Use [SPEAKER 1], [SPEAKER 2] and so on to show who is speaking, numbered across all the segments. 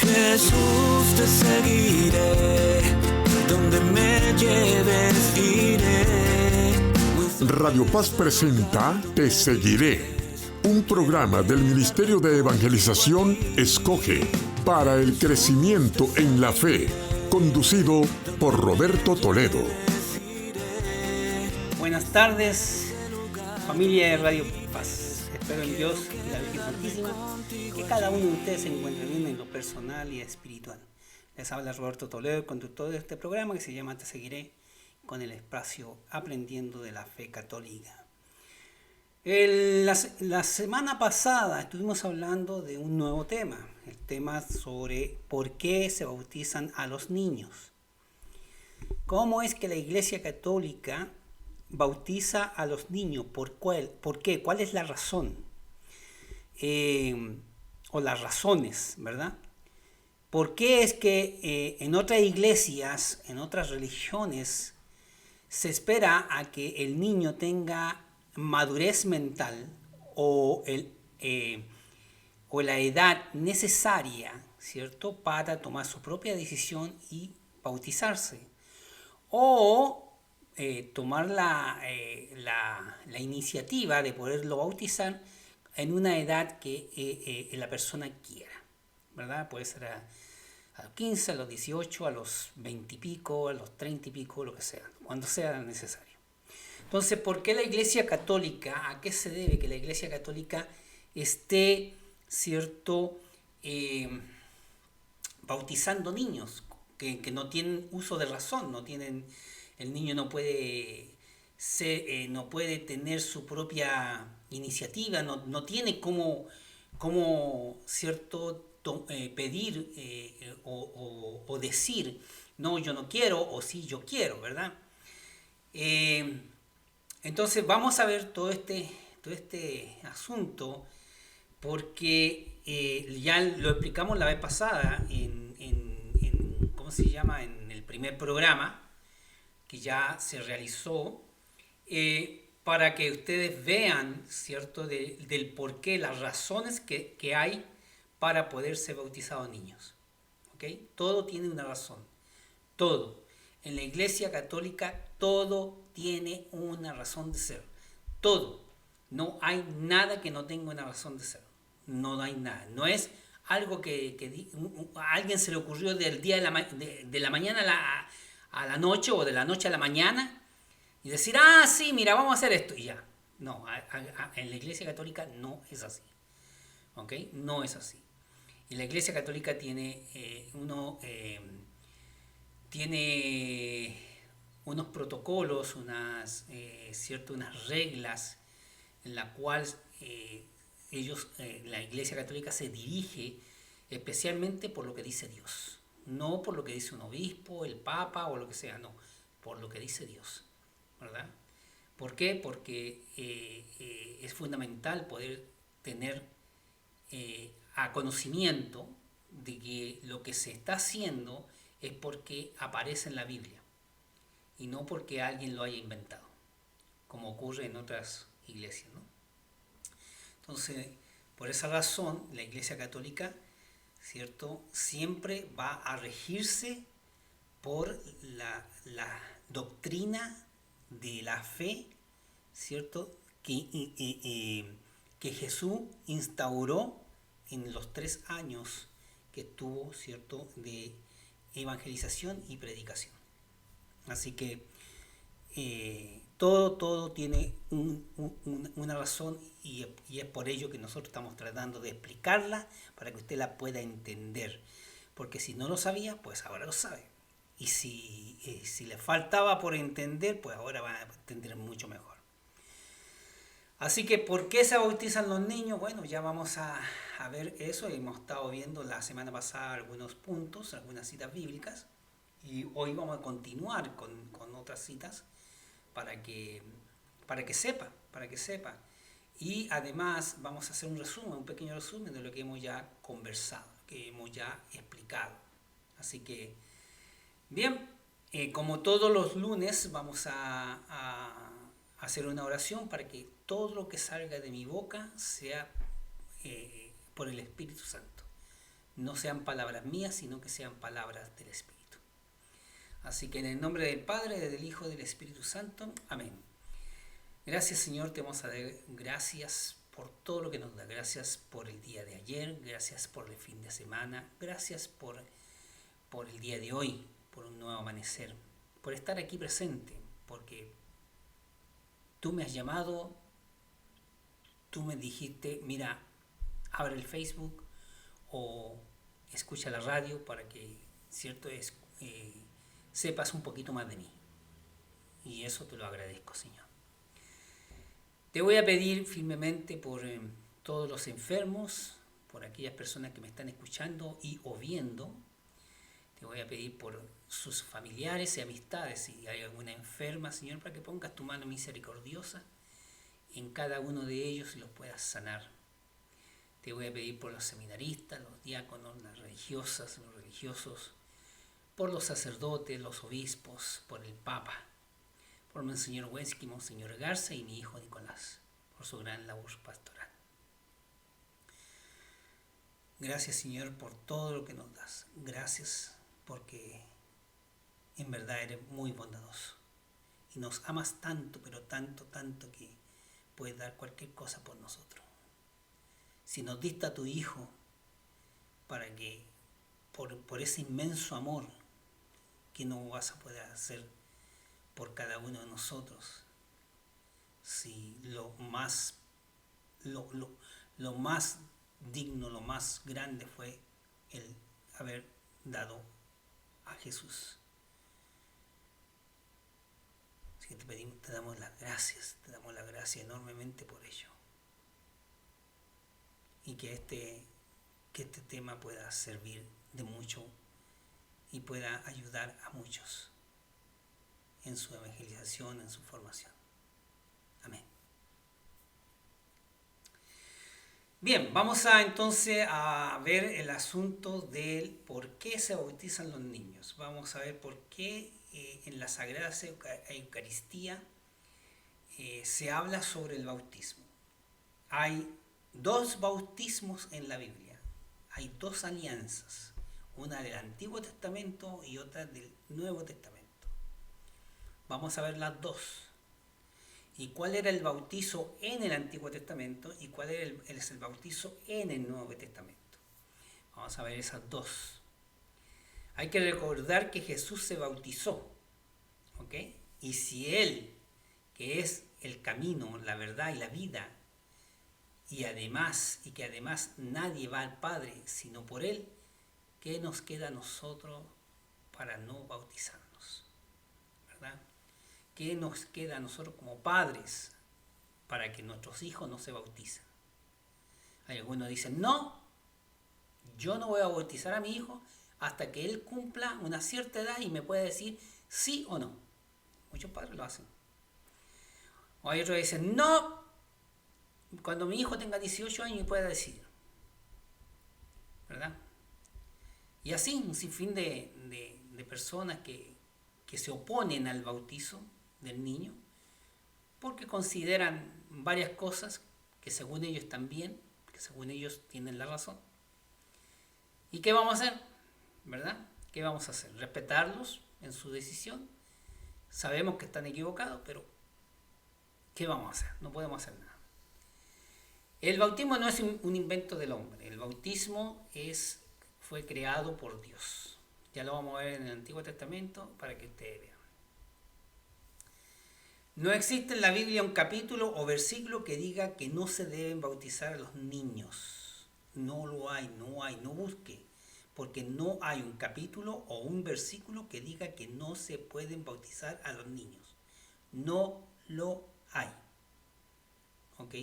[SPEAKER 1] Jesús, te seguiré, donde me lleves iré.
[SPEAKER 2] Radio Paz presenta Te Seguiré, un programa del Ministerio de Evangelización Escoge para el crecimiento en la fe, conducido por Roberto Toledo.
[SPEAKER 3] Buenas tardes, familia de Radio Paz. Espero en Dios y la Virgen Santísima que cada uno de ustedes se encuentre bien en lo personal y espiritual. Les habla Roberto Toledo, conductor de este programa que se llama Te Seguiré, con el espacio Aprendiendo de la Fe Católica. La semana pasada estuvimos hablando de un nuevo tema, el tema sobre por qué se bautizan a los niños. ¿Cómo es que la Iglesia Católica bautiza a los niños? ¿Por qué? ¿Cuál es la razón? O las razones, ¿verdad? ¿Por qué es que en otras iglesias, en otras religiones, se espera a que el niño tenga madurez mental o la edad necesaria, ¿cierto?, para tomar su propia decisión y bautizarse? O tomar la iniciativa de poderlo bautizar en una edad que la persona quiera, ¿verdad? Puede ser a los 15, a los 18, a los 20 y pico, a los 30 y pico, lo que sea, cuando sea necesario. Entonces, ¿por qué la Iglesia Católica? ¿A qué se debe que la Iglesia Católica esté, ¿cierto?, bautizando niños que no tienen uso de razón, el niño no puede tener su propia iniciativa, no tiene cómo ¿cierto?, pedir o decir, no, yo no quiero, o sí, yo quiero, ¿verdad? Entonces vamos a ver todo este asunto, porque ya lo explicamos la vez pasada ¿cómo se llama?, en el primer programa que ya se realizó, para que ustedes vean, ¿cierto?, del por qué, las razones que hay para poder ser bautizados niños. ¿Ok? Todo tiene una razón. Todo. En la Iglesia Católica todo tiene una razón de ser. Todo. No hay nada que no tenga una razón de ser. No hay nada. No es algo que a alguien se le ocurrió del día de la mañana a la noche, o de la noche a la mañana, y decir, sí, mira, vamos a hacer esto, y ya. No, en la Iglesia Católica no es así. ¿Ok? No es así. Y la Iglesia Católica tiene unos protocolos, unas reglas en la cual la Iglesia Católica se dirige especialmente por lo que dice Dios, no por lo que dice un obispo, el Papa o lo que sea, no, por lo que dice Dios, ¿verdad? ¿Por qué? Porque es fundamental poder tener a conocimiento de que lo que se está haciendo es porque aparece en la Biblia y no porque alguien lo haya inventado, como ocurre en otras iglesias, ¿no? Entonces, por esa razón, la Iglesia Católica, ¿cierto?, siempre va a regirse por la doctrina de la fe, ¿cierto?, que Jesús instauró en los 3 años que tuvo, ¿cierto?, de evangelización y predicación. Así que todo tiene una razón, y es por ello que nosotros estamos tratando de explicarla para que usted la pueda entender. Porque si no lo sabía, pues ahora lo sabe. Y si le faltaba por entender, pues ahora va a entender mucho mejor. Así que, ¿por qué se bautizan los niños? Bueno, ya vamos a ver eso. Hemos estado viendo la semana pasada algunos puntos, algunas citas bíblicas. Y hoy vamos a continuar con otras citas para que sepa. Y además vamos a hacer un pequeño resumen de lo que hemos ya conversado, que hemos ya explicado. Así que, bien, como todos los lunes, vamos a hacer una oración para que todo lo que salga de mi boca sea por el Espíritu Santo. no sean palabras mías, sino que sean palabras del Espíritu. Así que en el nombre del Padre, del Hijo y del Espíritu Santo. Amén. Gracias, Señor, te vamos a dar gracias por todo lo que nos da. Gracias por el día de ayer, gracias por el fin de semana, gracias por el día de hoy, por un nuevo amanecer, por estar aquí presente, porque tú me has llamado, tú me dijiste, mira, abre el Facebook o escucha la radio para que, cierto, sepas un poquito más de mí. Y eso te lo agradezco, Señor. Te voy a pedir firmemente por todos los enfermos, por aquellas personas que me están escuchando y o viendo. Te voy a pedir por sus familiares y amistades, si hay alguna enferma, Señor, para que pongas tu mano misericordiosa en cada uno de ellos y los puedas sanar. Te voy a pedir por los seminaristas, los diáconos, las religiosas, los religiosos, por los sacerdotes, los obispos, por el Papa, por Monseñor Wensky, Monseñor Garza y mi hijo Nicolás, por su gran labor pastoral. Gracias, Señor, por todo lo que nos das. Gracias porque en verdad eres muy bondadoso y nos amas tanto, pero tanto, tanto que puedes dar cualquier cosa por nosotros. Si nos diste a tu Hijo para que por ese inmenso amor que no vas a poder hacer por cada uno de nosotros, si lo más digno, lo más grande fue el haber dado a Jesús. Así que te pedimos, te damos las gracias enormemente por ello. Y que este tema pueda servir de mucho y pueda ayudar a muchos en su evangelización, en su formación. Amén. Bien, vamos entonces a ver el asunto del por qué se bautizan los niños. Vamos a ver por qué en la Sagrada Eucaristía se habla sobre el bautismo. Hay 2 bautismos en la Biblia, hay 2 alianzas, una del Antiguo Testamento y otra del Nuevo Testamento. Vamos a ver las 2. ¿Y cuál era el bautizo en el Antiguo Testamento y cuál es el bautizo en el Nuevo Testamento? Vamos a ver esas 2. Hay que recordar que Jesús se bautizó, ¿ok? Y si Él, que es el camino, la verdad y la vida, y que además nadie va al Padre sino por Él, ¿qué nos queda a nosotros para no bautizarnos? ¿Verdad? ¿Qué nos queda a nosotros como padres para que nuestros hijos no se bauticen? Hay algunos que dicen, no, yo no voy a bautizar a mi hijo hasta que él cumpla una cierta edad y me pueda decir sí o no. Muchos padres lo hacen. O hay otros que dicen, no, cuando mi hijo tenga 18 años me pueda decir. ¿Verdad? Y así un sinfín de personas que se oponen al bautizo del niño porque consideran varias cosas que según ellos están bien, que según ellos tienen la razón. ¿Y qué vamos a hacer? ¿Verdad? ¿Qué vamos a hacer? ¿Respetarlos en su decisión? Sabemos que están equivocados, pero ¿qué vamos a hacer? No podemos hacer nada. El bautismo no es un invento del hombre. El bautismo fue creado por Dios. Ya lo vamos a ver en el Antiguo Testamento para que ustedes vean. No existe en la Biblia un capítulo o versículo que diga que no se deben bautizar a los niños. No lo hay, no busque. Porque no hay un capítulo o un versículo que diga que no se pueden bautizar a los niños. No lo hay. ¿Ok?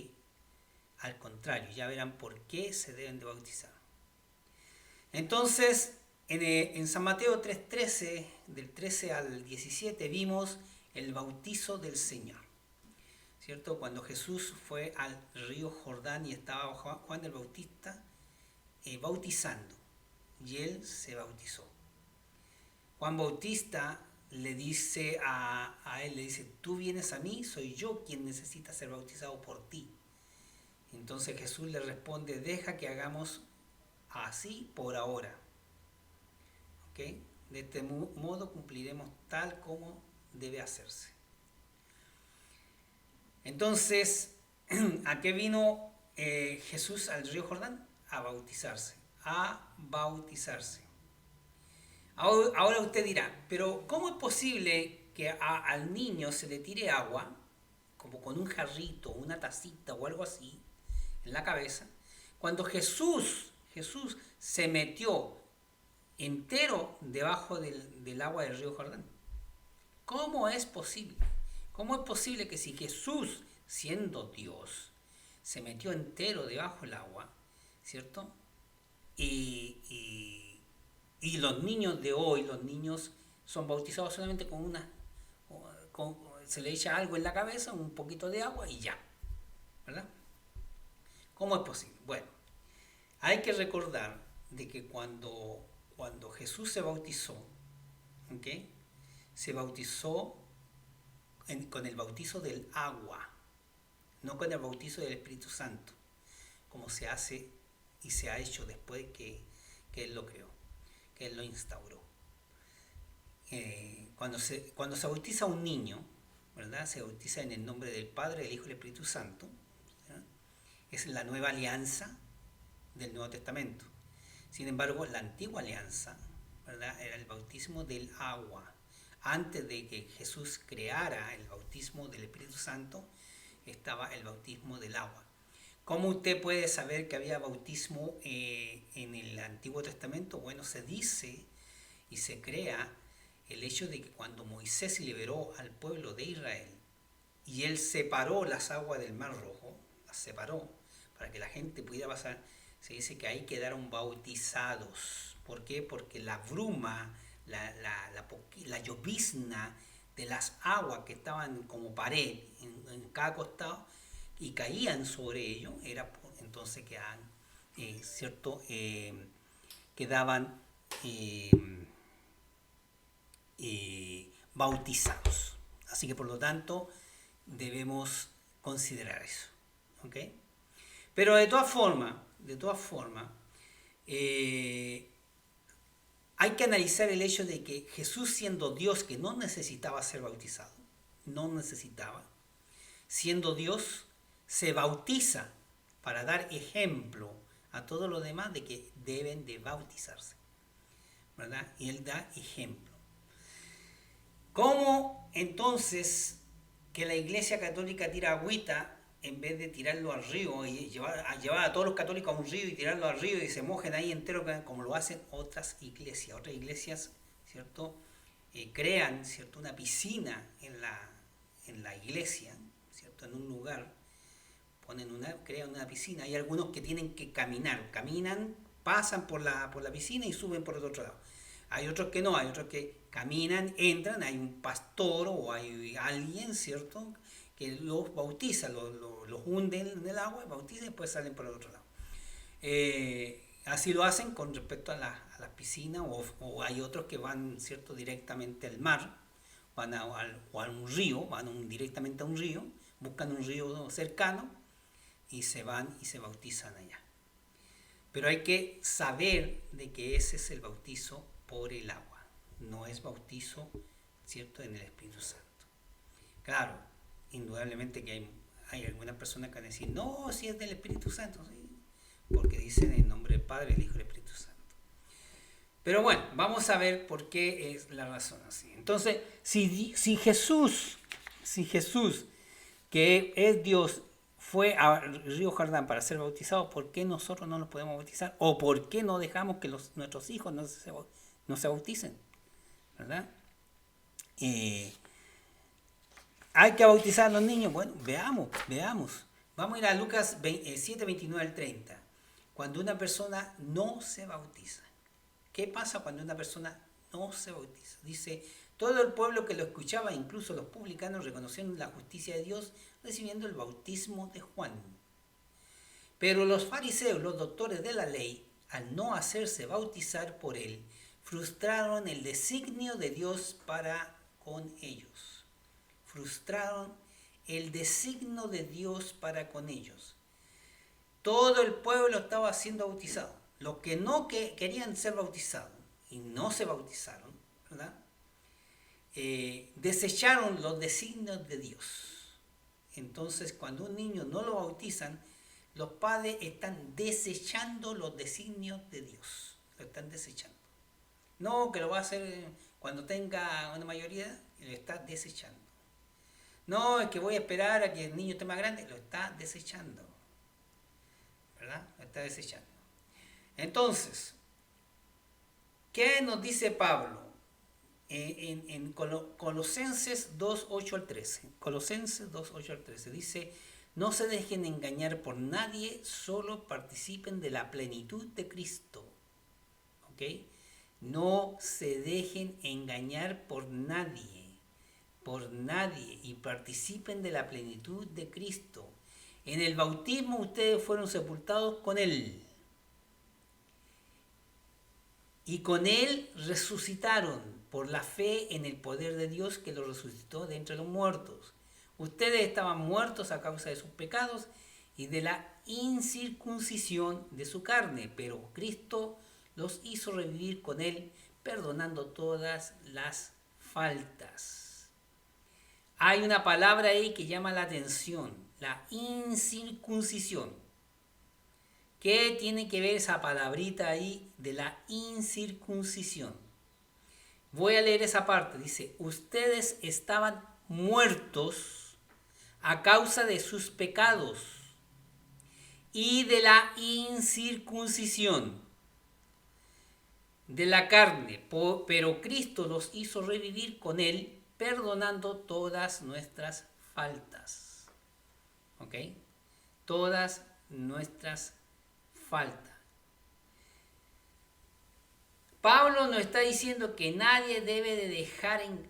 [SPEAKER 3] Al contrario, ya verán por qué se deben de bautizar. Entonces, en San Mateo 3:13, del 13 al 17, vimos el bautizo del Señor. ¿Cierto? Cuando Jesús fue al río Jordán y estaba Juan el Bautista bautizando. Y él se bautizó. Juan Bautista le dice a él, le dice, tú vienes a mí, soy yo quien necesita ser bautizado por ti. Entonces Jesús le responde, deja que hagamos así por ahora. ¿Ok? De este modo cumpliremos tal como debe hacerse. Entonces, ¿a qué vino Jesús al río Jordán? A bautizarse. A bautizarse. Ahora usted dirá, pero ¿cómo es posible que al niño se le tire agua, como con un jarrito, una tacita o algo así, en la cabeza, cuando Jesús se metió entero debajo del agua del río Jordán? ¿Cómo es posible? ¿Cómo es posible que si Jesús, siendo Dios, se metió entero debajo del agua, ¿cierto? Y los niños de hoy, los niños son bautizados solamente se le echa algo en la cabeza, un poquito de agua y ya, ¿verdad? ¿Cómo es posible? Bueno, hay que recordar de que cuando Jesús se bautizó, ¿ok? Se bautizó con el bautizo del agua, no con el bautizo del Espíritu Santo, como se hace y se ha hecho después que Él lo creó, que Él lo instauró. Cuando se bautiza un niño, ¿verdad? Se bautiza en el nombre del Padre, del Hijo y del Espíritu Santo, ¿verdad? Es la nueva alianza del Nuevo Testamento. Sin embargo, la antigua alianza, ¿verdad? Era el bautismo del agua. Antes de que Jesús creara el bautismo del Espíritu Santo, estaba el bautismo del agua. ¿Cómo usted puede saber que había bautismo en el Antiguo Testamento? Bueno, se dice y se crea el hecho de que cuando Moisés liberó al pueblo de Israel y él separó las aguas del Mar Rojo, las separó para que la gente pudiera pasar, se dice que ahí quedaron bautizados. ¿Por qué? Porque la bruma, la llovizna de las aguas que estaban como pared en cada costado y caían sobre ellos, entonces quedaban bautizados. Así que por lo tanto debemos considerar eso, ¿ok? Pero de todas formas, hay que analizar el hecho de que Jesús, siendo Dios, que no necesitaba ser bautizado, siendo Dios, se bautiza para dar ejemplo a todos los demás de que deben de bautizarse, ¿verdad? Y Él da ejemplo. ¿Cómo entonces que la Iglesia Católica tira agüita en vez de tirarlo al río y llevar a todos los católicos a un río y tirarlo al río y se mojen ahí entero, como lo hacen otras iglesias? Otras iglesias, ¿cierto? Crean, ¿cierto?, una piscina en la iglesia, ¿cierto?, en un lugar, crean una piscina. Hay algunos que tienen que caminan, pasan por la piscina y suben por el otro lado. Hay otros que no, hay otros que caminan, entran, hay un pastor o hay alguien, ¿cierto?, que los bautiza, los hunden en el agua, bautizan y después salen por el otro lado. Así lo hacen con respecto a las piscinas, o hay otros que van, ¿cierto?, directamente al mar, van a un río, directamente a un río, buscan un río cercano y se van y se bautizan allá. Pero hay que saber de que ese es el bautizo por el agua, no es bautizo, ¿cierto?, en el Espíritu Santo. Claro, indudablemente que hay algunas personas que van a decir, no, si es del Espíritu Santo, ¿sí?, porque dicen en nombre del Padre, del Hijo y del Espíritu Santo. Pero bueno, vamos a ver por qué es la razón así. Entonces, si Jesús, que es Dios, fue al río Jordán para ser bautizado, ¿por qué nosotros no nos podemos bautizar? ¿O por qué no dejamos que nuestros hijos no se bauticen? ¿Verdad? ¿Hay que bautizar a los niños? Bueno, veamos. Vamos a ir a Lucas 7, 29 al 30. Cuando una persona no se bautiza. ¿Qué pasa cuando una persona no se bautiza? Dice, todo el pueblo que lo escuchaba, incluso los publicanos, reconocieron la justicia de Dios recibiendo el bautismo de Juan. Pero los fariseos, los doctores de la ley, al no hacerse bautizar por él, frustraron el designio de Dios para con ellos. Todo el pueblo estaba siendo bautizado. los que no querían ser bautizados y no se bautizaron, ¿verdad? Desecharon los designios de Dios. Entonces, cuando un niño no lo bautizan, los padres están desechando los designios de Dios. Lo están desechando. No, que lo va a hacer cuando tenga una mayoría, lo está desechando. No, es que voy a esperar a que el niño esté más grande, lo está desechando. ¿Verdad? Lo está desechando. Entonces, ¿qué nos dice Pablo? En Colosenses 2, 8 al 13. Colosenses 2, 8 al 13 dice: no se dejen engañar por nadie, solo participen de la plenitud de Cristo. ¿Ok? No se dejen engañar por nadie, y participen de la plenitud de Cristo. En el bautismo ustedes fueron sepultados con Él. Y con Él resucitaron por la fe en el poder de Dios que los resucitó de entre los muertos. Ustedes estaban muertos a causa de sus pecados y de la incircuncisión de su carne, pero Cristo los hizo revivir con Él, perdonando todas las faltas. Hay una palabra ahí que llama la atención, la incircuncisión. ¿Qué tiene que ver esa palabrita ahí de la incircuncisión? Voy a leer esa parte. Dice: ustedes estaban muertos a causa de sus pecados y de la incircuncisión de la carne, pero Cristo los hizo revivir con Él, perdonando todas nuestras faltas. ¿Ok? Todas nuestras faltas. Pablo nos está diciendo que nadie debe de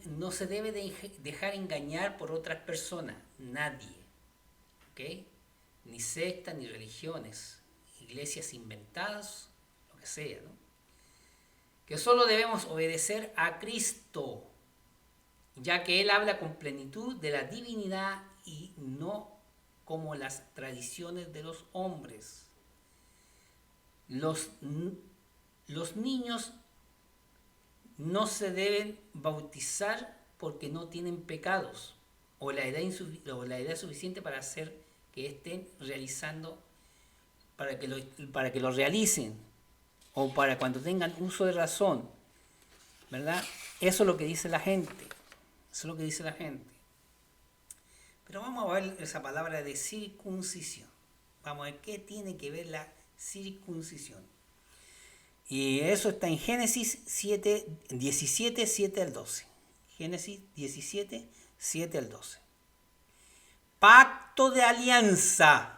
[SPEAKER 3] no se debe de dejar engañar por otras personas. Nadie. ¿Ok? Ni sectas, ni religiones, iglesias inventadas, lo que sea, ¿no? Que solo debemos obedecer a Cristo, ya que Él habla con plenitud de la divinidad y no como las tradiciones de los hombres. Los niños no se deben bautizar porque no tienen pecados o la edad suficiente para hacer que estén realizando, para que lo realicen, o para cuando tengan uso de razón, ¿verdad? Eso es lo que dice la gente. Eso es lo que dice la gente. Pero vamos a ver esa palabra de circuncisión. Vamos a ver qué tiene que ver la circuncisión. Y eso está en Génesis 17, 7 al 12. Génesis 17, 7 al 12. Pacto de alianza.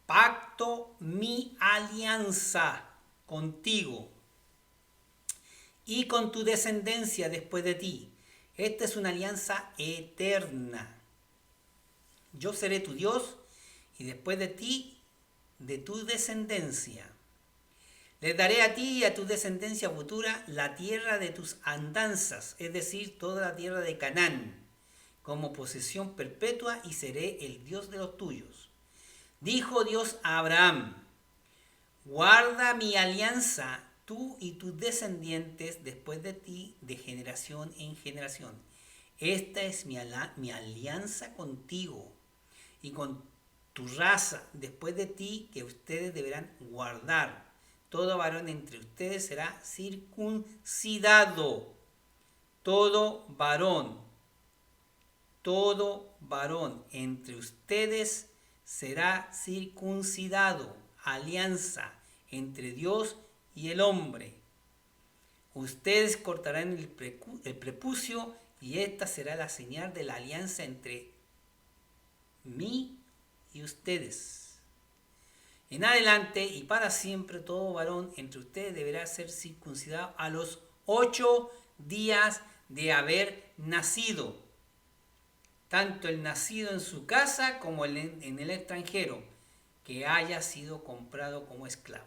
[SPEAKER 3] Pacto, mi alianza contigo y con tu descendencia después de ti. Esta es una alianza eterna. Yo seré tu Dios y después de ti, de tu descendencia. Les daré a ti y a tu descendencia futura la tierra de tus andanzas, es decir, toda la tierra de Canaán, como posesión perpetua, y seré el Dios de los tuyos. Dijo Dios a Abraham: guarda mi alianza, tú y tus descendientes después de ti, de generación en generación. Esta es mi alianza contigo y con tu raza después de ti, que ustedes deberán guardar. Todo varón entre ustedes será circuncidado. Todo varón entre ustedes será circuncidado. Alianza entre Dios y el hombre. Ustedes cortarán el prepucio y esta será la señal de la alianza entre mí y ustedes. En adelante y para siempre todo varón entre ustedes deberá ser circuncidado a los 8 días de haber nacido, tanto el nacido en su casa como en el extranjero, que haya sido comprado como esclavo.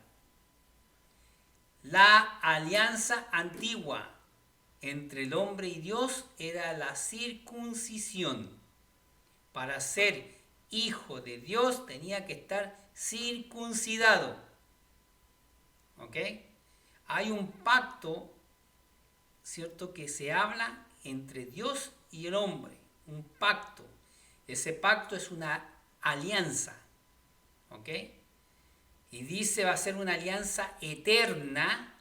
[SPEAKER 3] La alianza antigua entre el hombre y Dios era la circuncisión. Para ser hijo de Dios tenía que estar circuncidado. ¿Ok? Hay un pacto, ¿cierto?, que se habla entre Dios y el hombre. Un pacto. Ese pacto es una alianza. ¿Ok? Y dice va a ser una alianza eterna,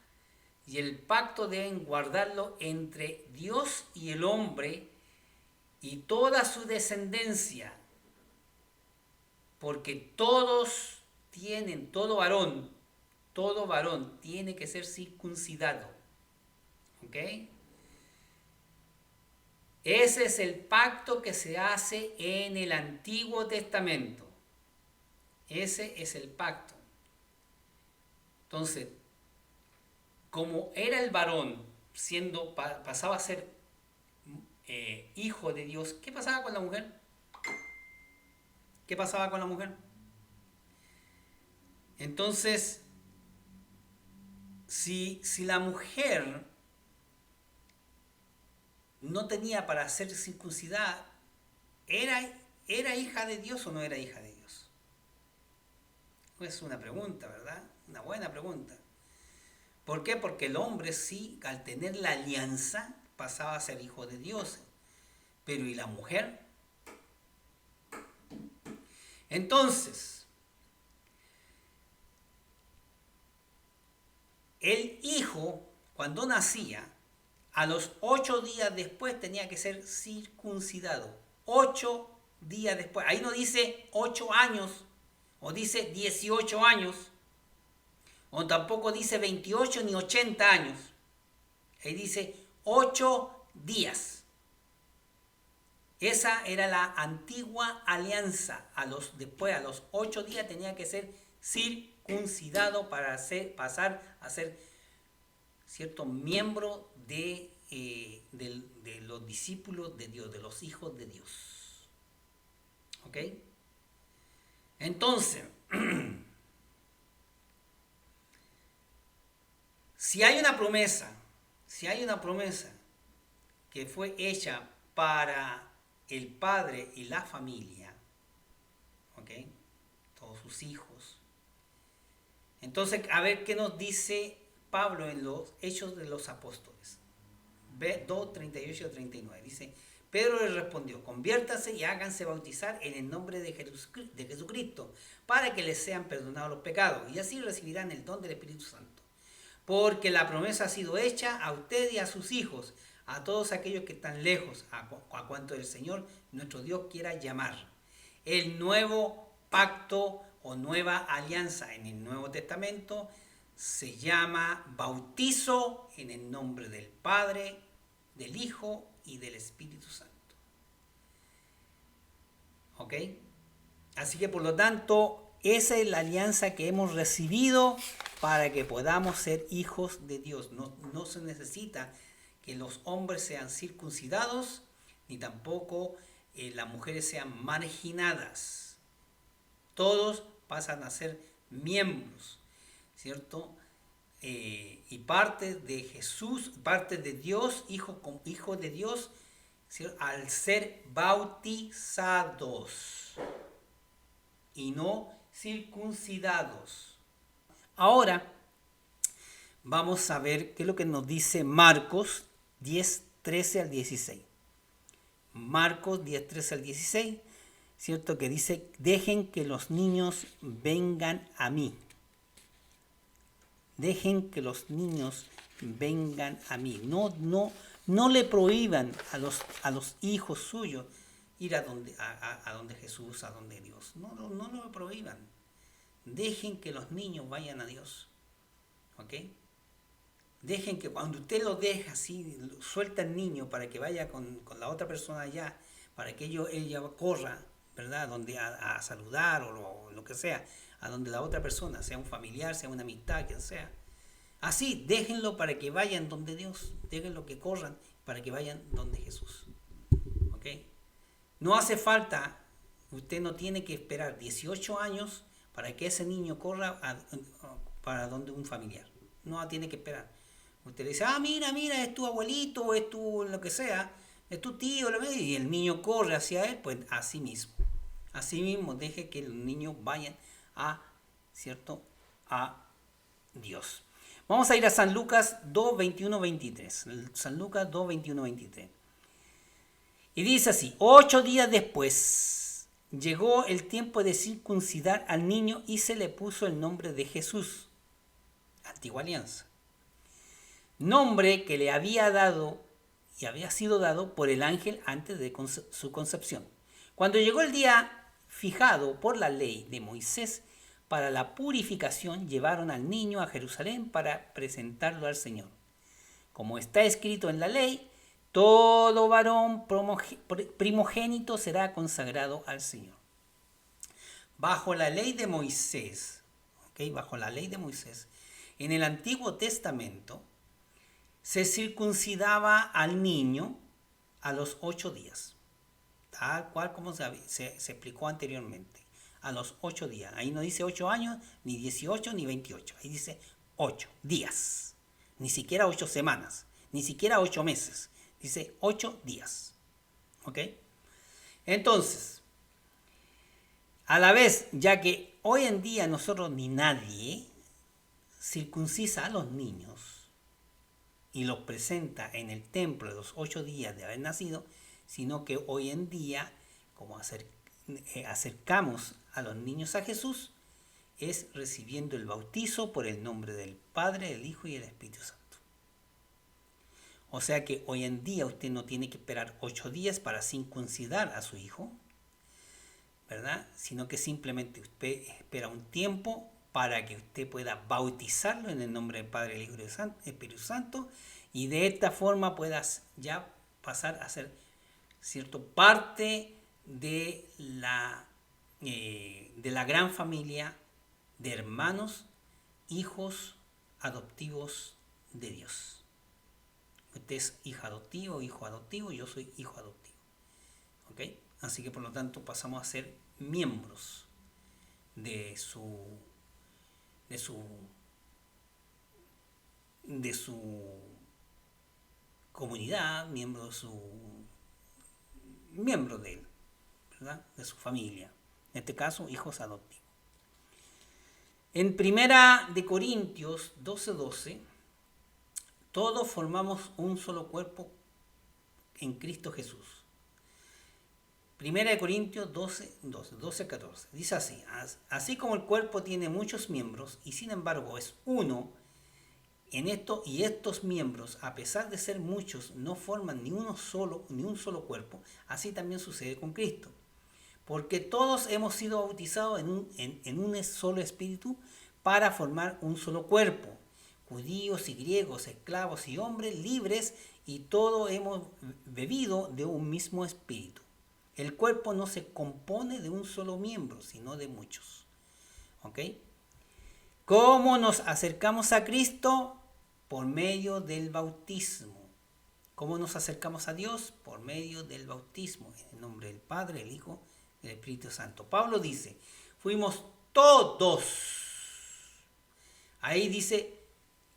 [SPEAKER 3] y el pacto deben guardarlo entre Dios y el hombre y toda su descendencia, porque todos tienen, todo varón tiene que ser circuncidado. ¿Ok? Ese es el pacto que se hace en el Antiguo Testamento. Ese es el pacto. Entonces, como era el varón, pasaba a ser hijo de Dios, ¿qué pasaba con la mujer? ¿Qué pasaba con la mujer? Entonces, si la mujer no tenía para ser circuncidada, ¿era hija de Dios o no era hija de Dios? Es una pregunta, ¿verdad? Una buena pregunta. ¿Por qué? Porque el hombre sí, al tener la alianza, pasaba a ser hijo de Dios. Pero ¿y la mujer? Entonces, el hijo, cuando nacía, a los 8 días después tenía que ser circuncidado. 8 días después. Ahí no dice 8 años, o dice 18 años, o tampoco dice 28 ni 80 años. Ahí dice 8 días. Esa era la antigua alianza. Después, a los 8 días, tenía que ser circuncidado para pasar a ser cierto miembro de los discípulos de Dios, de los hijos de Dios. ¿Ok? Entonces, si hay una promesa que fue hecha para el padre y la familia, ¿ok?, todos sus hijos. Entonces, a ver qué nos dice Pablo en los Hechos de los Apóstoles. 2, 38 y 39. Dice, Pedro le respondió, conviértanse y háganse bautizar en el nombre de Jesucristo, para que les sean perdonados los pecados, y así recibirán el don del Espíritu Santo. Porque la promesa ha sido hecha a usted y a sus hijos, a todos aquellos que están lejos, a cuanto el Señor nuestro Dios quiera llamar. El nuevo pacto o nueva alianza en el Nuevo Testamento se llama bautizo en el nombre del Padre, del Hijo y del Espíritu Santo. ¿Ok? Así que por lo tanto, esa es la alianza que hemos recibido para que podamos ser hijos de Dios. No se necesita que los hombres sean circuncidados, ni tampoco las mujeres sean marginadas. Todos pasan a ser miembros, ¿cierto? Y parte de Jesús, parte de Dios, hijo de Dios, ¿cierto?, al ser bautizados y no circuncidados. Ahora vamos a ver qué es lo que nos dice Marcos 10, 13 al 16. Marcos 10, 13 al 16, ¿cierto?, que dice, dejen que los niños vengan a mí. Dejen que los niños vengan a mí. No le prohíban a los hijos suyos ir a donde Jesús, a donde Dios. No lo prohíban. Dejen que los niños vayan a Dios. ¿Ok? Dejen que cuando usted lo deja así, suelta al niño para que vaya con la otra persona allá, para que ella corra, ¿verdad?, a saludar o lo que sea, a donde la otra persona, sea un familiar, sea una amistad, quien sea. Así, déjenlo para que vayan donde Dios, déjenlo que corran para que vayan donde Jesús. ¿Ok? No hace falta, usted no tiene que esperar 18 años para que ese niño corra para donde un familiar. No tiene que esperar. Usted le dice, mira, es tu abuelito, o es tu lo que sea, es tu tío, y el niño corre hacia él, pues así mismo. Así mismo, deje que los niños vayan a Dios. Vamos a ir a San Lucas 2, 21, 23. San Lucas 2, 21, 23. Y dice así: 8 días después llegó el tiempo de circuncidar al niño y se le puso el nombre de Jesús, antigua alianza, nombre que le había dado y había sido dado por el ángel antes de su concepción. Cuando llegó el día fijado por la ley de Moisés para la purificación, llevaron al niño a Jerusalén para presentarlo al Señor. Como está escrito en la ley, todo varón primogénito será consagrado al Señor. Bajo la ley de Moisés, bajo la ley de Moisés, en el Antiguo Testamento, se circuncidaba al niño a los 8 días, tal cual como se explicó anteriormente, a los 8 días. Ahí no dice 8 años, ni 18, ni 28, ahí dice 8 días, ni siquiera 8 semanas, ni siquiera 8 meses, dice 8 días. ¿Ok? Entonces, a la vez, ya que hoy en día nosotros ni nadie circuncisa a los niños y los presenta en el templo de los 8 días de haber nacido, sino que hoy en día, como acercamos a los niños a Jesús, es recibiendo el bautizo por el nombre del Padre, del Hijo y del Espíritu Santo. O sea que hoy en día usted no tiene que esperar 8 días para circuncidar a su hijo, ¿verdad? Sino que simplemente usted espera un tiempo para que usted pueda bautizarlo en el nombre del Padre, el Hijo y el Espíritu Santo, y de esta forma puedas ya pasar a ser parte de la gran familia de hermanos, hijos adoptivos de Dios. Usted es hija adoptivo, hijo adoptivo, yo soy hijo adoptivo. ¿Ok? Así que por lo tanto pasamos a ser miembros de su comunidad, miembros de él, ¿verdad? De su familia. En este caso, hijos adoptivos. En 1 de Corintios 12:12, todos formamos un solo cuerpo en Cristo Jesús. 1 de Corintios 12:14. Dice así: así como el cuerpo tiene muchos miembros y sin embargo es uno, en esto y estos miembros, a pesar de ser muchos, no forman ni un solo cuerpo, así también sucede con Cristo. Porque todos hemos sido bautizados en un solo espíritu para formar un solo cuerpo. Judíos y griegos, esclavos y hombres libres, y todos hemos bebido de un mismo espíritu. El cuerpo no se compone de un solo miembro, sino de muchos. ¿Ok? ¿Cómo nos acercamos a Cristo? Por medio del bautismo. ¿Cómo nos acercamos a Dios? Por medio del bautismo, en el nombre del Padre, el Hijo y el Espíritu Santo. Pablo dice, fuimos todos. Ahí dice,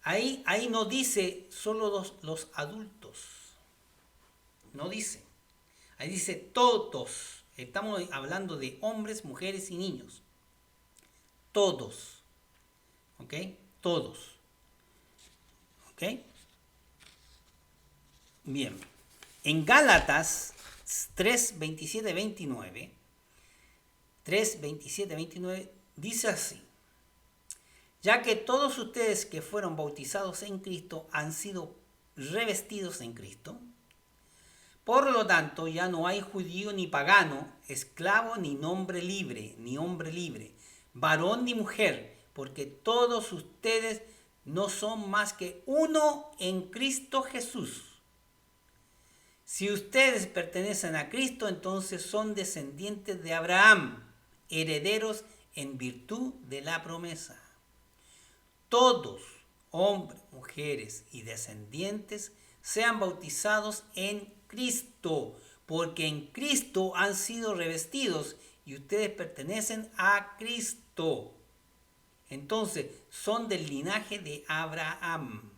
[SPEAKER 3] ahí no dice solo los adultos. No dice. Ahí dice todos. Estamos hablando de hombres, mujeres y niños. Todos. ¿Ok? Todos. ¿Ok? Bien. En Gálatas 3:27-29 dice así: ya que todos ustedes que fueron bautizados en Cristo han sido revestidos en Cristo, por lo tanto ya no hay judío ni pagano, esclavo ni hombre libre, varón ni mujer, porque todos ustedes no son más que uno en Cristo Jesús. Si ustedes pertenecen a Cristo, entonces son descendientes de Abraham, herederos en virtud de la promesa. Todos, hombres, mujeres y descendientes, sean bautizados en Cristo, porque en Cristo han sido revestidos y ustedes pertenecen a Cristo. Entonces, son del linaje de Abraham,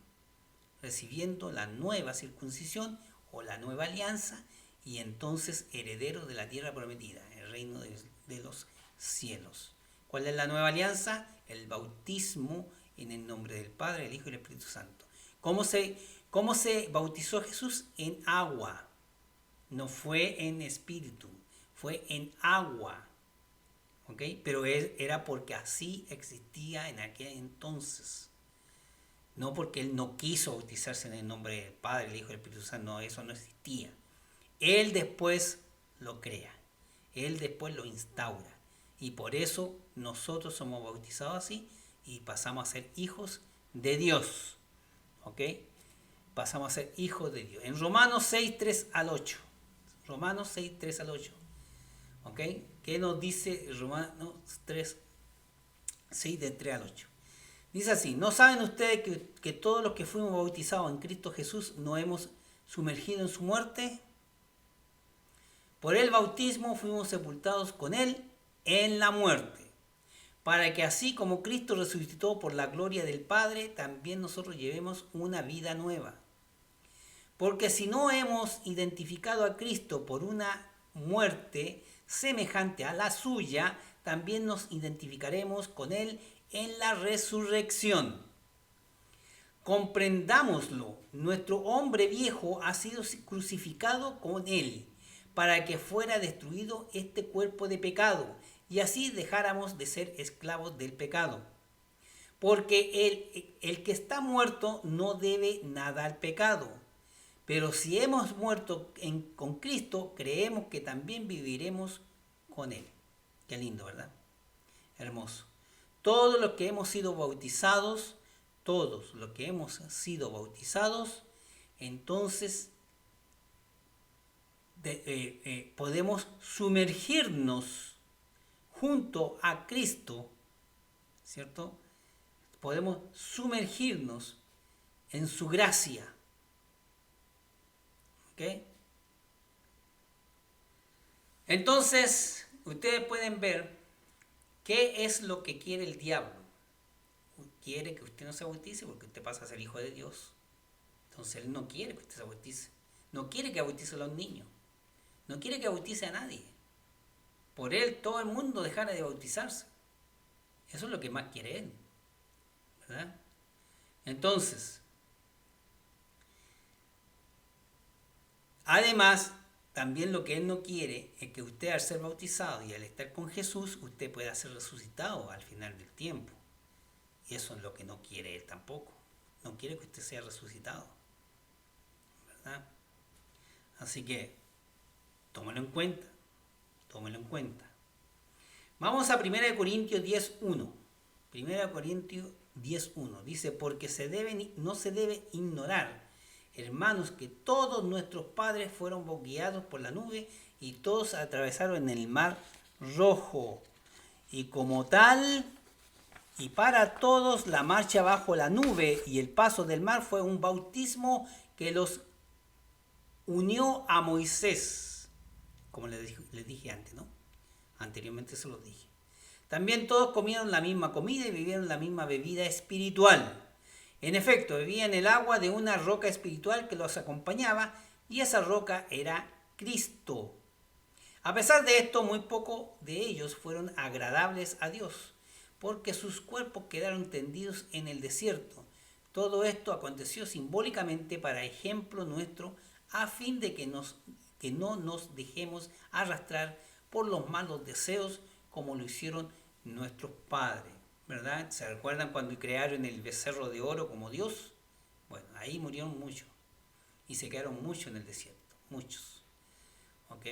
[SPEAKER 3] recibiendo la nueva circuncisión o la nueva alianza, y entonces herederos de la tierra prometida, el reino de los cielos. ¿Cuál es la nueva alianza? El bautismo en el nombre del Padre, el Hijo y el Espíritu Santo. ¿Cómo se bautizó Jesús? En agua. No fue en espíritu, fue en agua. ¿Ok? Pero era porque así existía en aquel entonces. No porque él no quiso bautizarse en el nombre del Padre, el Hijo y el Espíritu Santo. No, eso no existía. Él después lo crea. Él después lo instaura. Y por eso nosotros somos bautizados así y pasamos a ser hijos de Dios. ¿Ok? Pasamos a ser hijos de Dios. En Romanos 6, 3 al 8. Romanos 6, 3 al 8. ¿Ok? ¿Qué nos dice Romanos 3, 6 de 3 al 8? Dice así: ¿no saben ustedes que todos los que fuimos bautizados en Cristo Jesús nos hemos sumergido en su muerte? Por el bautismo fuimos sepultados con él en la muerte, para que así como Cristo resucitó por la gloria del Padre, también nosotros llevemos una vida nueva. Porque si no hemos identificado a Cristo por una muerte semejante a la suya, también nos identificaremos con él en la resurrección. Comprendámoslo, nuestro hombre viejo ha sido crucificado con él, para que fuera destruido este cuerpo de pecado, y así dejáramos de ser esclavos del pecado. Porque el que está muerto no debe nada al pecado. Pero si hemos muerto con Cristo, creemos que también viviremos con él. Qué lindo, ¿verdad? Hermoso. Todos los que hemos sido bautizados, entonces podemos sumergirnos junto a Cristo, ¿cierto? Podemos sumergirnos en su gracia. ¿Ok? Entonces, ustedes pueden ver qué es lo que quiere el diablo. Quiere que usted no se bautice porque usted pasa a ser hijo de Dios. Entonces él no quiere que usted se bautice. No quiere que bautice a los niños. No quiere que bautice a nadie. Por él todo el mundo dejara de bautizarse. Eso es lo que más quiere él, ¿verdad? Entonces, además, también lo que él no quiere es que usted, al ser bautizado y al estar con Jesús, usted pueda ser resucitado al final del tiempo. Y eso es lo que no quiere él tampoco. No quiere que usted sea resucitado, ¿verdad? Así que, tómelo en cuenta. Vamos a 1 Corintios 10:1. 1 Corintios 10:1 dice: porque no se debe ignorar, hermanos, que todos nuestros padres fueron guiados por la nube y todos atravesaron el mar Rojo. Y como tal, y para todos la marcha bajo la nube y el paso del mar fue un bautismo que los unió a Moisés, como les dije antes, ¿no? Anteriormente se los dije. También todos comieron la misma comida y bebieron la misma bebida espiritual. En efecto, bebían el agua de una roca espiritual que los acompañaba, y esa roca era Cristo. A pesar de esto, muy pocos de ellos fueron agradables a Dios, porque sus cuerpos quedaron tendidos en el desierto. Todo esto aconteció simbólicamente para ejemplo nuestro, a fin de que no nos dejemos arrastrar por los malos deseos como lo hicieron nuestros padres, ¿verdad? ¿Se recuerdan cuando crearon el becerro de oro como Dios? Bueno, ahí murieron muchos y se quedaron muchos en el desierto, muchos. ¿Ok?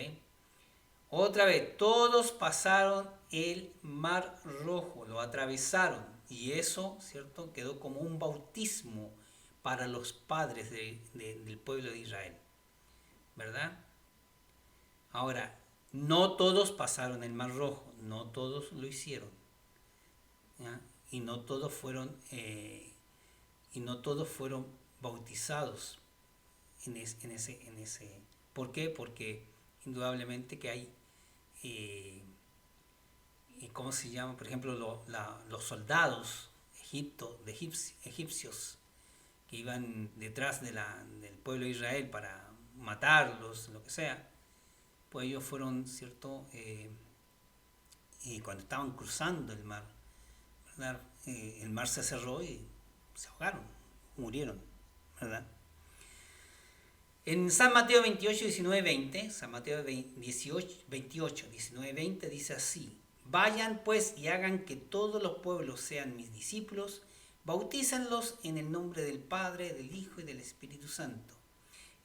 [SPEAKER 3] Otra vez, todos pasaron el mar Rojo, lo atravesaron, y eso, ¿cierto?, quedó como un bautismo para los padres del pueblo de Israel, ¿verdad? Ahora, no todos pasaron el mar Rojo, no todos lo hicieron, ¿ya? Y no todos fueron bautizados en ese. ¿Por qué? Porque indudablemente que hay, ¿cómo se llama? Por ejemplo, los soldados egipcios que iban detrás del pueblo de Israel para matarlos, lo que sea, pues ellos fueron, ¿cierto? Y cuando estaban cruzando el mar, ¿verdad? el mar se cerró y se ahogaron, murieron, ¿verdad? En San Mateo 28, 19, 20, San Mateo 28, 19, 20 dice así: vayan pues y hagan que todos los pueblos sean mis discípulos, bautícenlos en el nombre del Padre, del Hijo y del Espíritu Santo,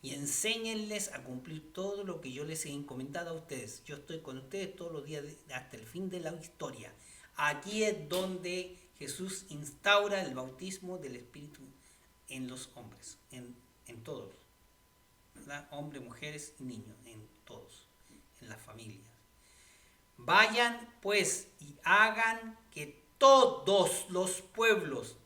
[SPEAKER 3] y enséñenles a cumplir todo lo que yo les he encomendado a ustedes. Yo estoy con ustedes todos los días hasta el fin de la historia. Aquí es donde Jesús instaura el bautismo del Espíritu en los hombres, en todos, ¿verdad? Hombres, mujeres y niños, en todos, en las familias. Vayan pues y hagan que todos los pueblos,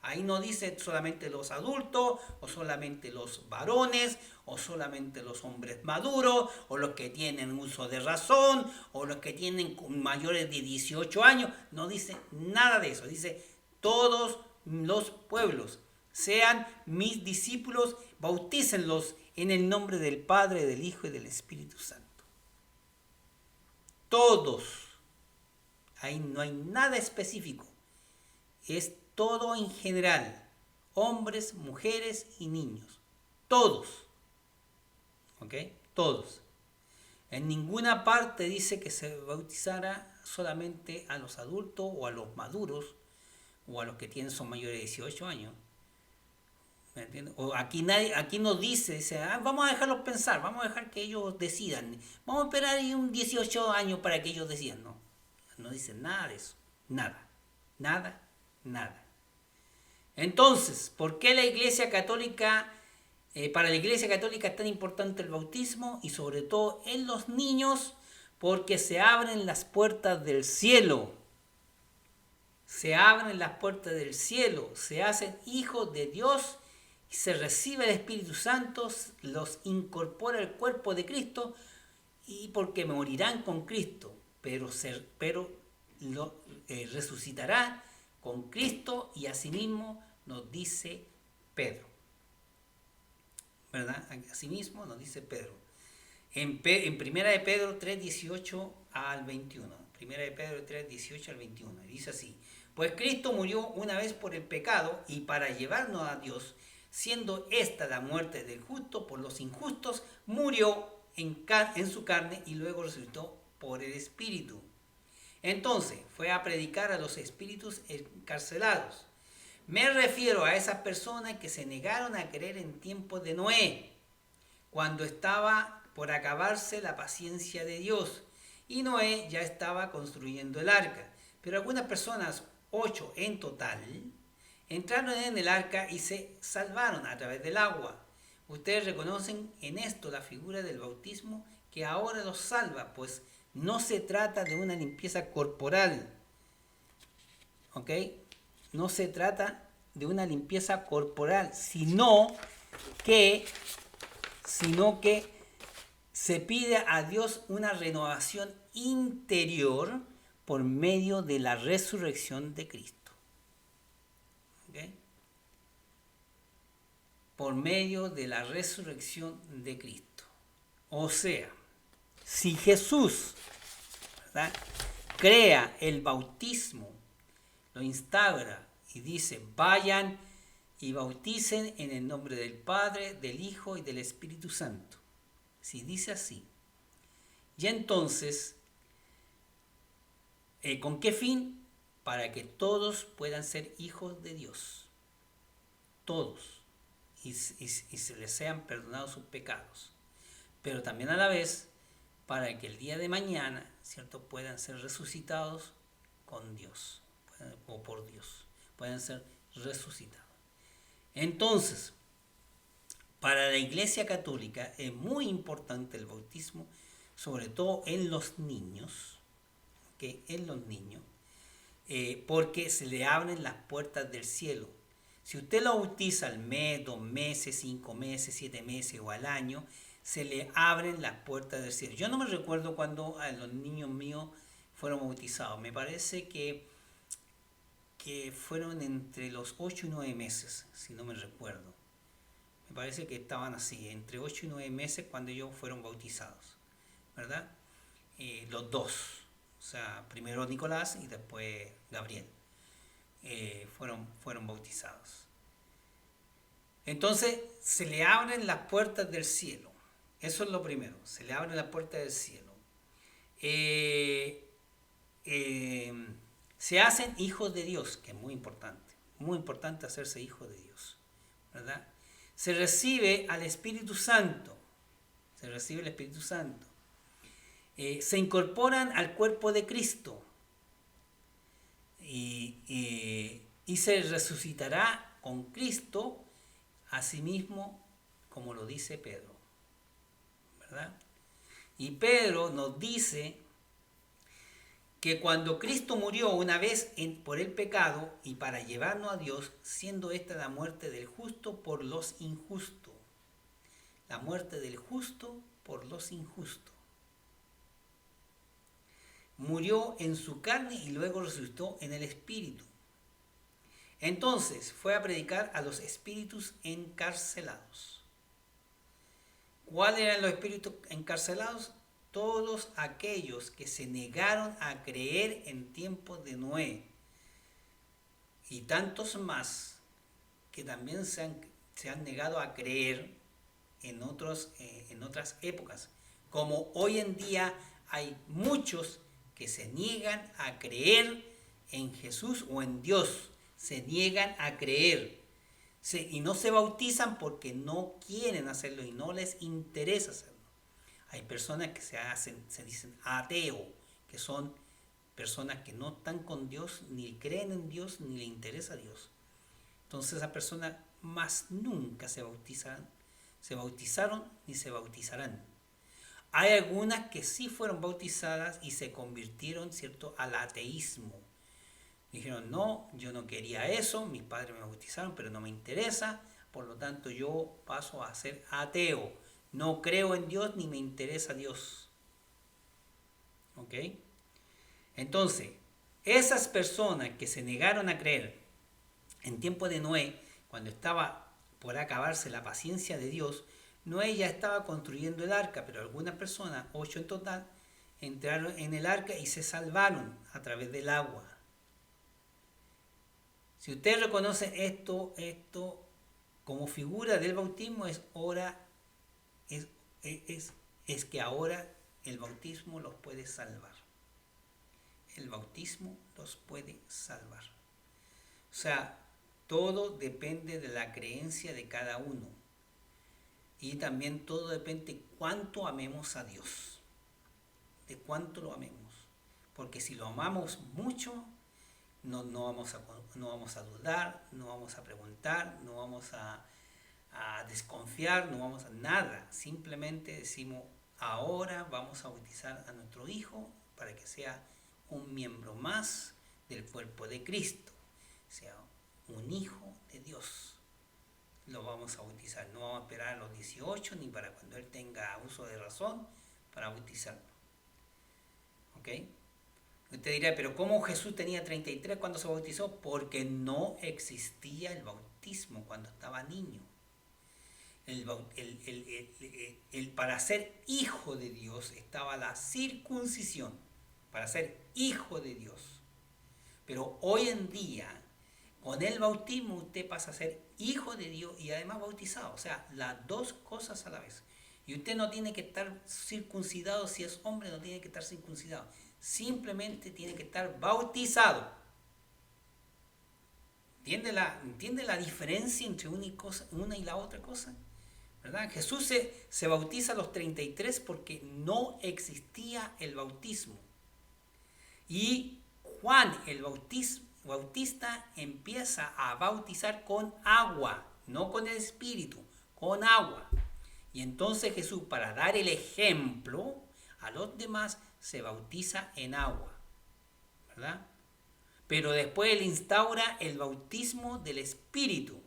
[SPEAKER 3] ahí no dice solamente los adultos, o solamente los varones, o solamente los hombres maduros, o los que tienen uso de razón, o los que tienen mayores de 18 años, no dice nada de eso, dice todos los pueblos, sean mis discípulos, bautícenlos en el nombre del Padre, del Hijo y del Espíritu Santo. Todos, ahí no hay nada específico, es todo en general, hombres, mujeres y niños, todos, ¿ok? Todos. En ninguna parte dice que se bautizara solamente a los adultos o a los maduros o a los que son mayores de 18 años. ¿Me entiendes? O aquí no dice, vamos a dejarlos pensar, vamos a dejar que ellos decidan, vamos a esperar ahí un 18 años para que ellos decidan. No dice nada de eso, nada. Entonces, ¿por qué la Iglesia Católica, para la Iglesia Católica es tan importante el bautismo? Y sobre todo en los niños, porque se abren las puertas del cielo. Se abren las puertas del cielo, se hacen hijos de Dios, y se recibe el Espíritu Santo, los incorpora el cuerpo de Cristo, y porque morirán con Cristo, pero resucitará con Cristo, y asimismo nos dice Pedro, ¿verdad? Asimismo nos dice Pedro en Primera de Pedro 3, 18 al 21. Primera de Pedro 3, 18 al 21, dice así: pues Cristo murió una vez por el pecado, y para llevarnos a Dios, siendo esta la muerte del justo por los injustos, murió en su carne y luego resucitó por el Espíritu. Entonces fue a predicar a los espíritus encarcelados. Me refiero a esas personas que se negaron a creer en tiempos de Noé, cuando estaba por acabarse la paciencia de Dios, y Noé ya estaba construyendo el arca. Pero algunas personas, 8 en total, entraron en el arca y se salvaron a través del agua. Ustedes reconocen en esto la figura del bautismo que ahora los salva, pues no se trata de una limpieza corporal, ¿ok? No se trata de una limpieza corporal, sino que se pide a Dios una renovación interior por medio de la resurrección de Cristo. ¿Okay? Por medio de la resurrección de Cristo. O sea, si Jesús, ¿verdad?, crea el bautismo, lo instaura y dice: vayan y bauticen en el nombre del Padre, del Hijo y del Espíritu Santo. Si dice así, y entonces, ¿con qué fin? Para que todos puedan ser hijos de Dios. Todos. Y se les sean perdonados sus pecados. Pero también a la vez, para que el día de mañana, ¿cierto?, puedan ser resucitados con Dios, o por Dios, puedan ser resucitados. Entonces, para la Iglesia Católica es muy importante el bautismo, sobre todo en los niños, ¿okay?, en los niños, porque se le abren las puertas del cielo. Si usted lo bautiza al mes, 2 meses, 5 meses, 7 meses o al año, se le abren las puertas del cielo. Yo no me recuerdo cuando a los niños míos fueron bautizados. Me parece que fueron entre los 8 y 9 meses, si no me recuerdo. Me parece que estaban así, entre 8 y 9 meses cuando ellos fueron bautizados, ¿verdad? Los dos, O sea, primero Nicolás y después Gabriel. Fueron bautizados. Entonces se le abren las puertas del cielo. Eso es lo primero. Se le abren las puertas del cielo. Se hacen hijos de Dios, que es muy importante. Muy importante hacerse hijo de Dios, ¿verdad? Se recibe al Espíritu Santo. Se recibe el Espíritu Santo. Se incorporan al cuerpo de Cristo. Y se resucitará con Cristo, asimismo, como lo dice Pedro, ¿verdad? Y Pedro nos dice que cuando Cristo murió una vez por el pecado y para llevarnos a Dios, siendo esta la muerte del justo por los injustos. La muerte del justo por los injustos. Murió en su carne y luego resucitó en el espíritu. Entonces fue a predicar a los espíritus encarcelados. ¿Cuáles eran los espíritus encarcelados? Todos aquellos que se negaron a creer en tiempos de Noé y tantos más que también se han negado a creer en otras épocas. Como hoy en día hay muchos que se niegan a creer en Jesús o en Dios, se niegan a creer y no se bautizan porque no quieren hacerlo y no les interesa hacerlo. Hay personas que se dicen ateo, que son personas que no están con Dios, ni creen en Dios, ni le interesa a Dios. Entonces esas personas más nunca se bautizaron ni se bautizarán. Hay algunas que sí fueron bautizadas y se convirtieron, ¿cierto?, al ateísmo. Dijeron, no, yo no quería eso, mis padres me bautizaron, pero no me interesa, por lo tanto yo paso a ser ateo. No creo en Dios ni me interesa Dios. ¿Ok? Entonces, esas personas que se negaron a creer en tiempo de Noé, cuando estaba por acabarse la paciencia de Dios, Noé ya estaba construyendo el arca, pero algunas personas, 8 en total, entraron en el arca y se salvaron a través del agua. Si usted reconoce esto como figura del bautismo, es que ahora el bautismo los puede salvar. El bautismo los puede salvar. O sea, todo depende de la creencia de cada uno. Y también todo depende de cuánto amemos a Dios. De cuánto lo amemos. Porque si lo amamos mucho, no vamos a dudar, no vamos a preguntar, no vamos a desconfiar, no vamos a nada. Simplemente decimos, ahora vamos a bautizar a nuestro hijo para que sea un miembro más del cuerpo de Cristo. Sea un hijo de Dios. Lo vamos a bautizar. No vamos a esperar a los 18 ni para cuando él tenga uso de razón para bautizarlo. ¿Ok? Usted dirá, pero ¿cómo Jesús tenía 33 cuando se bautizó? Porque no existía el bautismo cuando estaba niño. Para ser hijo de Dios estaba la circuncisión. Para ser hijo de Dios. Pero hoy en día, con el bautismo usted pasa a ser hijo de Dios y además bautizado. O sea, las dos cosas a la vez. Y usted no tiene que estar circuncidado, si es hombre no tiene que estar circuncidado. Simplemente tiene que estar bautizado. ¿Entiende la diferencia entre una y la otra cosa? ¿Verdad? Jesús se bautiza a los 33 porque no existía el bautismo. Y Juan, el bautista, empieza a bautizar con agua, no con el Espíritu, con agua. Y entonces Jesús, para dar el ejemplo a los demás, se bautiza en agua, ¿verdad? Pero después él instaura el bautismo del Espíritu.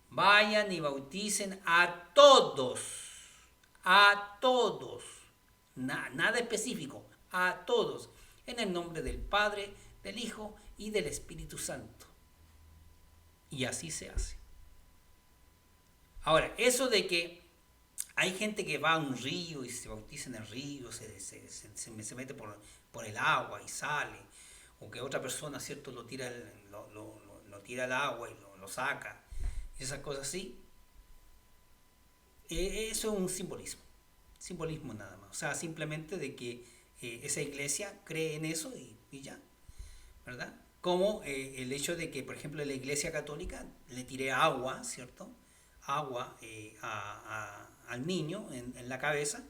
[SPEAKER 3] Vayan y bauticen a todos, nada específico, a todos, en el nombre del Padre, del Hijo y del Espíritu Santo. Y así se hace. Ahora, eso de que Hay gente que va a un río y se bautiza en el río, se mete por el agua y sale, o que otra persona, ¿cierto?, lo tira, lo tira al agua y lo saca, y esas cosas así. Eso es un simbolismo nada más, o sea, simplemente de que esa iglesia cree en eso y ya, ¿verdad? Como el hecho de que, por ejemplo, la iglesia católica le tire agua, ¿cierto? Agua al niño en la cabeza,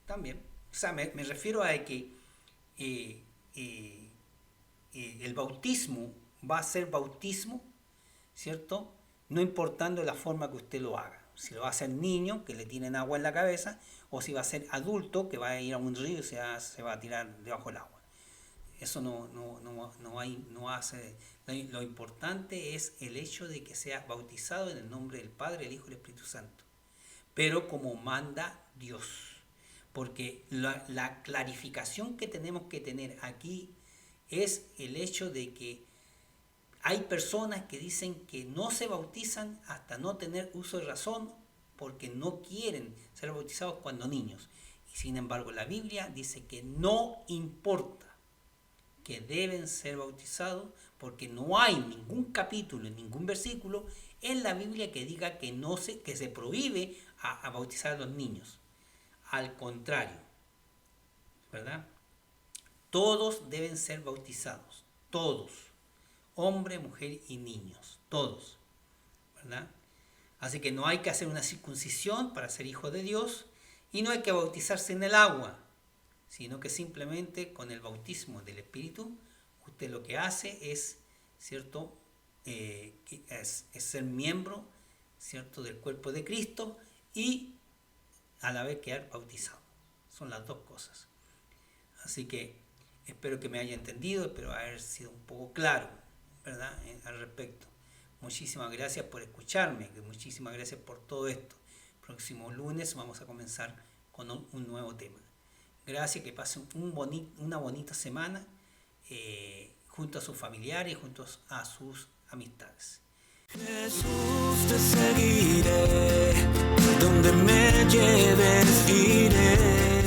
[SPEAKER 3] también. O sea, me refiero a que eh, eh, el bautismo va a ser bautismo, ¿cierto? No importando la forma que usted lo haga. Si lo va a hacer niño, que le tienen agua en la cabeza, o si va a ser adulto, que va a ir a un río y se va a tirar debajo del agua. Eso no hace. Lo importante es el hecho de que sea bautizado en el nombre del Padre, el Hijo y el Espíritu Santo. Pero como manda Dios. Porque la clarificación que tenemos que tener aquí es el hecho de que hay personas que dicen que no se bautizan hasta no tener uso de razón porque no quieren ser bautizados cuando niños. Y sin embargo la Biblia dice que no importa, que deben ser bautizados porque no hay ningún capítulo, ningún versículo en la Biblia que diga que se prohíbe a bautizar a los niños. Al contrario, ¿verdad? Todos deben ser bautizados, todos, hombre, mujer y niños, todos, ¿verdad? Así que no hay que hacer una circuncisión para ser hijo de Dios y no hay que bautizarse en el agua, sino que simplemente con el bautismo del Espíritu, usted lo que hace es, ¿cierto? Es ser miembro, ¿cierto?, del cuerpo de Cristo y a la vez quedar bautizado. Son las dos cosas. Así que espero que me haya entendido, espero haber sido un poco claro, ¿verdad?, al respecto. Muchísimas gracias por escucharme, muchísimas gracias por todo esto. Próximo lunes vamos a comenzar con un nuevo tema. Gracias, que pasen una bonita semana junto a sus familiares y junto a sus amistades.
[SPEAKER 1] Jesús, te seguiré, donde me lleves iré.